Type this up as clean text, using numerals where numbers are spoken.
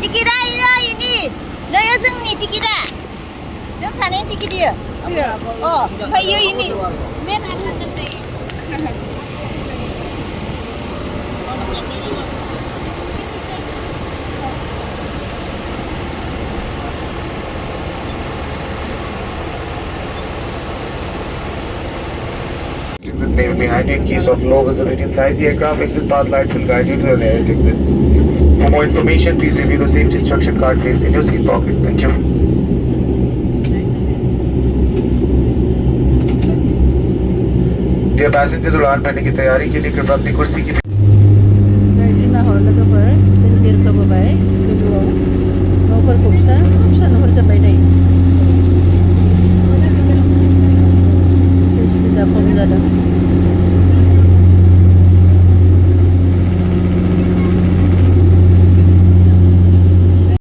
टिकेटआ ini नैया जोंनि टिकेटआ जों सानैनि टिकेट इयो ओमफ्राय इयो ini बे माथाजों जायो Exit behind you, keys of low visibility inside the aircraft. Exit path lights will guide you to the nearest exit. For more information, please review the safety instruction card placed in your seat pocket. Thank you. Dear passengers, उड़ान भरने की तैयारी के लिए कृपया अपनी कुर्सी की गाइडना हरलोगोफोर जों बिरखोबोबाय गोजौआव न'फोरखौ फिसा फिसा न'फोर जाबाय दायो एसे सुबिदा खम जादों